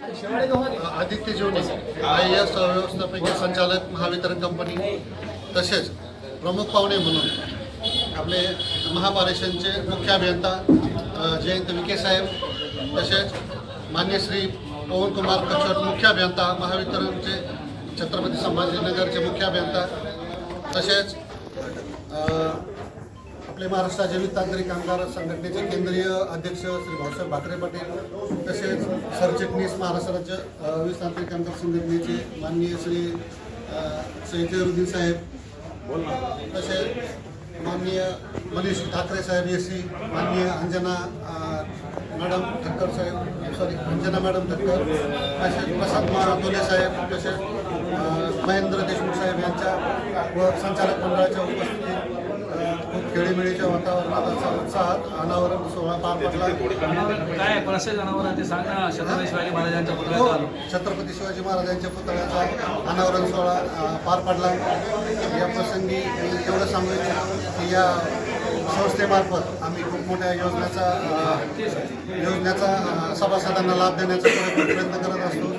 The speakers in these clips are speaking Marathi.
आदित्य जोनी IAS व्यवस्थापकीय संचालक महावितरण कंपनी, तसेच प्रमुख पाहुणे म्हणून आपले महापारेषणचे मुख्य अभियंता जयंत विखे साहेब, तसेच मान्य श्री पवन कुमार कचोट मुख्य अभियंता महावितरणचे छत्रपती संभाजीनगरचे मुख्य अभियंता, तसेच आपले महाराष्ट्र राज्य वित्त तांत्रिक कामगार संघटनेचे केंद्रीय अध्यक्ष श्री भाऊसाहेब भाकरे पाटील, तसेच सरचिटणीस महाराष्ट्र राज्य वित्त तांत्रिक कामगार संघटनेचे माननीय श्री सैयदुद्दीन साहेब, तसेच माननीय मनीष ठाकरे साहेब SC, माननीय अंजना मॅडम ठक्कर साहेब, अंजना मॅडम ठक्कर, तसेच प्रसाद मातोले साहेब, तसेच महेंद्र देशमुख साहेब यांच्या व संचालक मंडळाच्या उपस्थितीत खूप खेळीमेळीच्या वातावरणात उत्साहात अनावरण सोहळा पार पडला. काय प्रशा जनावर ते सांगा. छत्रपती शिवाजी महाराजांच्या पुतळ्याचा छत्रपती शिवाजी महाराजांच्या पुतळ्याचा अनावरण सोहळा पार पडला. या प्रसंगी एवढं सांगू इच्छितो की या संस्थेमार्फत आम्ही खूप मोठ्या योजनेचा सभासदांना लाभ देण्याचा प्रयत्न करत असतो.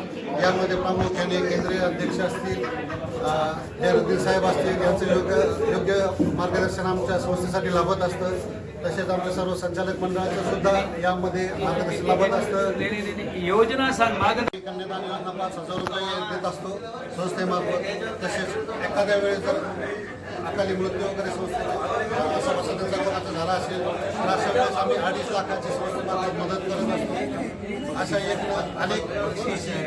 यामध्ये प्रामुख्याने केंद्रीय अध्यक्ष असतील, जयरुद्दीन साहेब असतील, यांचं योग्य मार्गदर्शन आमच्या संस्थेसाठी लाभत असतं. तसेच आमच्या सर्व संचालक मंडळाचं सुद्धा यामध्ये मार्गदर्शन लाभत असतं. योजना सांग मागं कन्यादान योजना 5,000 रुपये देत असतो संस्थेमार्फत. तसेच एखाद्या वेळेस जर अकाली मृत्यू वगैरे संस्थेच्या सभासदांचा कोणाचा झाला असेल तर अशा वेळेस आम्ही 2.5 लाखाची संस्थेमार्फत मदत करत असतो. अशा अनेक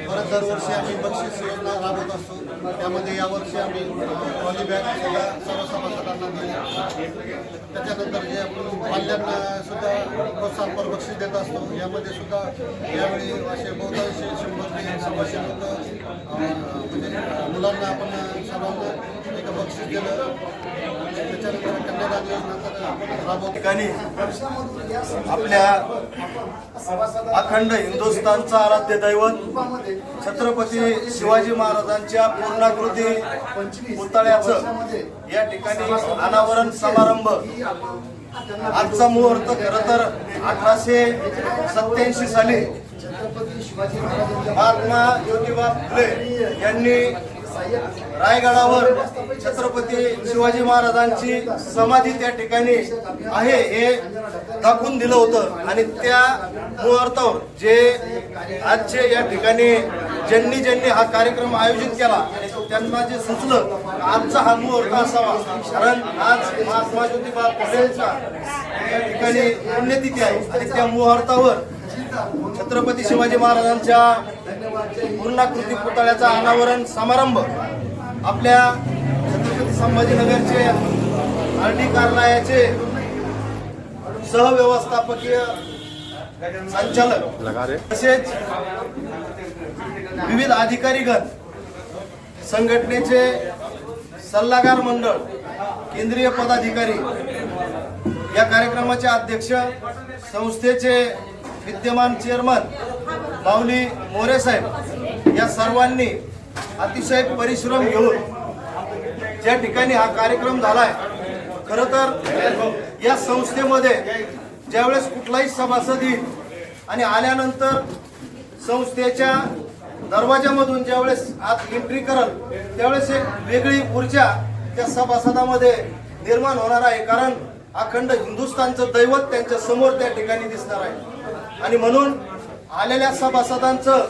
परत दरवर्षी आम्ही बक्षीस योजना राबवत असतो. त्यामध्ये यावर्षी आम्ही ट्रॉली बॅग सुद्धा सर्व सभासदांना दिली. त्याच्यानंतर जे आपण पाल्यांना सुद्धा प्रोत्साहनपर बक्षीस देत असतो. यामध्ये सुद्धा यावेळी असे बहुतांश 100-150 लोक म्हणजे मुलांना आपण सर्वांना एक बक्षीस दिलं. त्याच्यानंतर कन्यादान योजना तर आपण राबवतो. ठिकाणी आपल्या अखंड हिंदुस्थानचा आराध्य दैवत छत्रपती शिवाजी महाराजांच्या पूर्णाकृती पुतळ्याचं या ठिकाणी अनावरण समारंभ. आजचा मुहूर्त खरं तर 1887 साली महात्मा ज्योतिबा फुले यांनी रायगडावर छत्रपती शिवाजी महाराजांची समाधी त्या ठिकाणी आहे हे दाखवून दिलं होतं. आणि त्या मुहूर्तावर जे आजचे या ठिकाणी ज्यांनी हा कार्यक्रम आयोजित केला आणि त्यांना जे सुचलं आजचा हा मुहूर्त असावा, कारण आज महात्मा ज्योतिबा फुलेंचा या ठिकाणी पुण्यतिथी आहे. आणि त्या मुहूर्तावर छत्रपती शिवाजी महाराजांच्या पूर्णाकृती पुतळ्याचा अनावरण समारंभ आपल्या छत्रपती संभाजीनगरचे RD कार्यालयाचे सहव्यवस्थापकीय संचालक तसेच विविध अधिकारीगण, संघटनेचे सल्लागार मंडळ, केंद्रीय पदाधिकारी, या कार्यक्रमाचे अध्यक्ष, संस्थेचे विद्यमान चेअरमन माऊली मोरे साहेब, या सर्वांनी अतिशय परिश्रम घेऊन ज्या ठिकाणी हा कार्यक्रम झालाय. खरं तर या संस्थेमध्ये ज्यावेळेस कुठलाही सभासद येईल आणि आल्यानंतर संस्थेच्या दरवाजामधून ज्यावेळेस आत एंट्री करल त्यावेळेस एक वेगळी ऊर्जा त्या सभासदामध्ये निर्माण होणार आहे. कारण अखंड हिंदुस्थानचं दैवत त्यांच्या समोर त्या ठिकाणी दिसणार आहे. आणि म्हणून आलेल्या सभासदांचं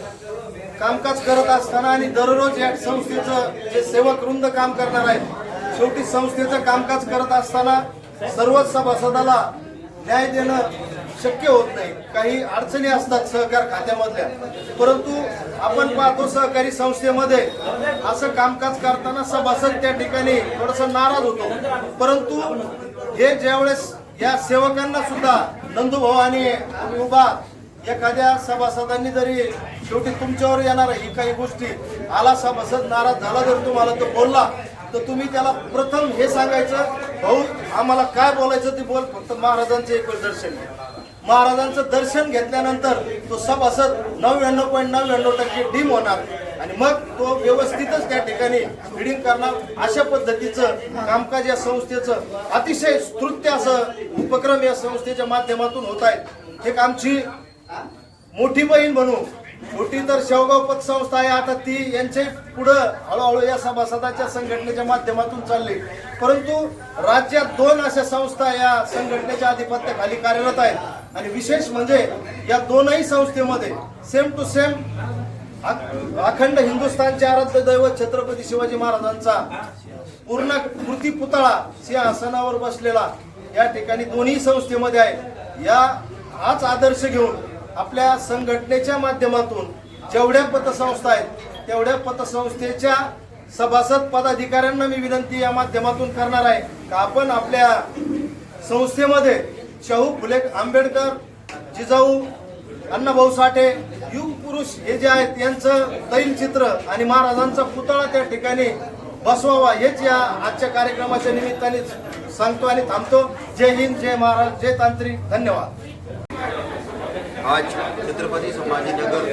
कामकाज करत असताना आणि दररोज या संस्थेचं जे सेवक वृंद काम करणार आहेत, शेवटी संस्थेचं कामकाज करत असताना सर्वच सभासदाला न्याय देणं शक्य होत नाही. काही अडचणी असतात सहकार खात्यामधल्या, परंतु आपण पाहतो सहकारी संस्थेमध्ये असं कामकाज करताना सभासद त्या ठिकाणी थोडस नाराज होतो. परंतु हे ज्यावेळेस या सेवकांना सुद्धा नंदूभाऊ आणि उभा एखाद्या सभासदांनी जरी शेवटी तुमच्यावर येणार ही काही गोष्टी आला, सभासद नाराज झाला जर तुम्हाला तो बोलला तर तुम्ही त्याला प्रथम हे सांगायचं, भाऊ आम्हाला काय बोलायचं ते बोल, फक्त महाराजांचं एक दर्शन. महाराजांचं दर्शन घेतल्यानंतर तो सभासद 99.99% डीम होणार आणि मग तो व्यवस्थितच त्या ठिकाणी रिडिंग करणार. अशा पद्धतीचं कामकाज या संस्थेचं अतिशय स्तुत्य असं उपक्रम या संस्थेच्या माध्यमातून होत आहेत. एक आमची मोठी बहीण म्हणून छोटी तर शेवगाव पतसंस्था आहे, आता ती यांच्या पुढं हळूहळू या सभासदाच्या संघटनेच्या माध्यमातून चालली. परंतु राज्यात 2 अशा संस्था या संघटनेच्या आधिपत्याखाली कार्यरत आहेत आणि विशेष म्हणजे या दोनही संस्थेमध्ये सेम टू सेम अखंड हिंदुस्थानचे आराध्य दैवत छत्रपती शिवाजी महाराजांचा पूर्ण कृती पुतळा सिंहासनावर बसलेला या ठिकाणी दोन्ही संस्थेमध्ये आहे. हाच आदर्श घेऊन आपल्या संघटनेच्या माध्यमातून जेवढ्या पतसंस्था आहेत तेवढ्या पतसंस्थेच्या सभासद पदाधिकाऱ्यांना मी विनंती या माध्यमातून करणार आहे की आपण आपल्या संस्थेमध्ये शाहू फुले आंबेडकर, जिजाऊ, अण्णाभाऊ साठे, युग पुरुष हे जे आहेत यांचं तैलचित्र आणि महाराजांचा पुतळा त्या ठिकाणी बसवावा, हेच या आजच्या कार्यक्रमाच्या निमित्ताने सांगतो आणि थांबतो. जय हिंद, जय महाराज, जय तांत्रिक. धन्यवाद. आज छत्रपती संभाजीनगर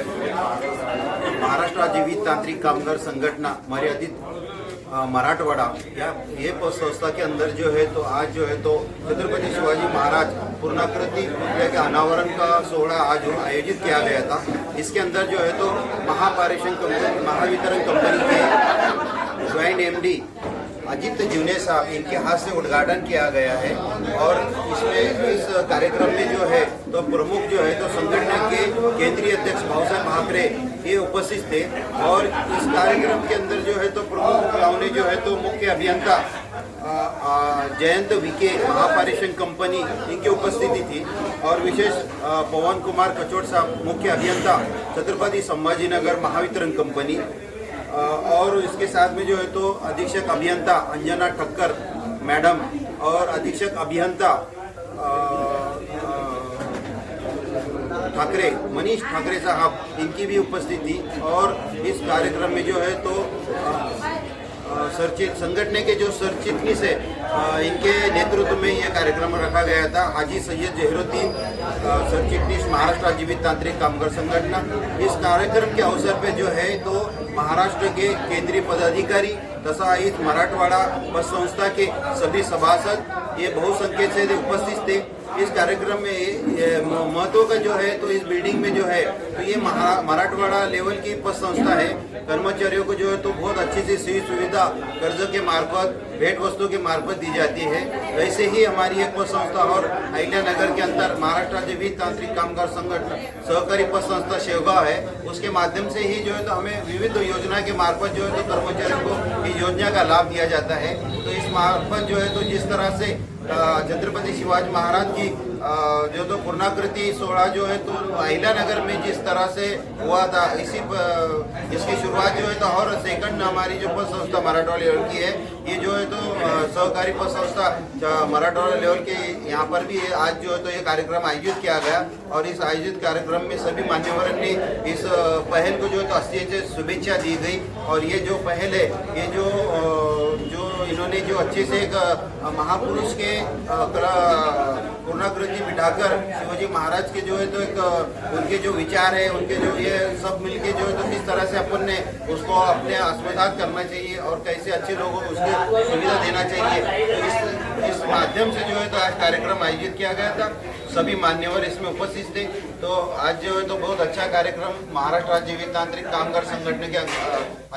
महाराष्ट्र राज्य विविध तांत्रिक कामगार संगठना मर्यादित मराठवाड़ा ये संस्था के अंदर जो है तो आज जो है तो छत्रपति शिवाजी महाराज पूर्णाकृति पुतले के अनावरण का सोहड़ा आज आयोजित किया गया था. इसके अंदर जो है तो महावितरण कंपनी के ज्वाइंट एमडी अजित जीवने साहब इनके हाथ से उद्घाटन किया गया है और इसमें इस कार्यक्रम में जो है तो प्रमुख जो है तो संगठन के केंद्रीय अध्यक्ष भाऊसाहेब भाकरे ये उपस्थित थे और इस कार्यक्रम के अंदर जो है तो प्रमुख ने जो है तो मुख्य अभियंता जयंत विके महापारेषण कंपनी इनकी उपस्थिति थी और विशेष पवन कुमार कचोट साहब मुख्य अभियंता छत्रपति संभाजीनगर महावितरण कंपनी और इसके साथ में जो है तो अधीक्षक अभियंता अंजना ठक्कर मैडम और अधीक्षक अभियंता ठाकरे मनीष ठाकरे साहब इनकी भी उपस्थिति और इस कार्यक्रम में जो है तो सरचिट संगठन के जो सरचिटनीस है इनके नेतृत्व में यह कार्यक्रम रखा गया था. हाजी सैयद जहीरुद्दीन सरचिटनीस महाराष्ट्र राज्य विविध तांत्रिक कामगार संगठना. इस कार्यक्रम के अवसर पे जो है तो महाराष्ट्र के केंद्रीय पदाधिकारी तथा इस मराठवाड़ा पद संस्था के सभी सभासद ये बहुसंख्य से उपस्थित थे. इस कार्यक्रम में महत्व का जो है तो इस बिल्डिंग में जो है तो ये मराठवाड़ा लेवल की पद संस्था है. कर्मचारियों को जो है तो बहुत अच्छी सी सुविधा कर्ज के मार्फत भेंट वस्तु के मार्फत दी जाती है. वैसे ही हमारी एक पद संस्था और अहिल्यानगर के अंदर महाराष्ट्र राज्य विविध तांत्रिक कामगार संगठन सहकारी पद संस्था शेवगांव है. उसके माध्यम से ही जो है तो हमें विविध योजना के मार्फत जो है तो कर्मचारियों को इस योजना का लाभ दिया जाता है. तो इस मार्फत जो है तो जिस तरह से छत्रपति शिवाजी महाराज की जो तो पूर्णाकृति सोहड़ा जो है तो अहिल्यानगर में जिस तरह से हुआ था इसकी शुरुआत जो है तो और सेकंड हमारी जो पद संस्था मराठवाड़ा लेवल की है ये जो है तो सहकारी पद संस्था मराठवाड़ा लेवल के यहाँ पर भी आज जो है तो ये कार्यक्रम आयोजित किया गया और इस आयोजित कार्यक्रम में सभी मान्यवरों ने इस पहल को जो है तो अच्छे शुभेच्छा दी गई. और ये जो पहल है ये जो इन्होंने जो अच्छे से एक महापुरुष के पूर्णाकृति बिठाकर शिवाजी महाराज के जो है तो एक उनके जो विचार है उनके जो ये सब मिलके जो है तो किस तरह से अपन ने उसको अपने आत्मसात करना चाहिए और कैसे अच्छे लोगों को उसकी सुविधा देना चाहिए. तो इस माध्यम से जो है तो आज कार्यक्रम आयोजित किया गया था. सभी मान्यवर इसमें उपस्थित थे. तो आज जो है तो बहुत अच्छा कार्यक्रम महाराष्ट्र राज्य विविध तांत्रिक कामगार संगठन के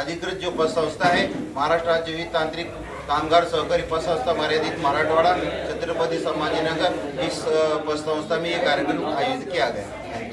अधिकृत जो पद संस्था है महाराष्ट्र राज्य विविध तांत्रिक कामगार सहकारी पद संस्था मर्यादित मराठवाड़ा छत्रपति संभाजीनगर इस पद संस्था में ये कार्यक्रम आयोजित किया गया.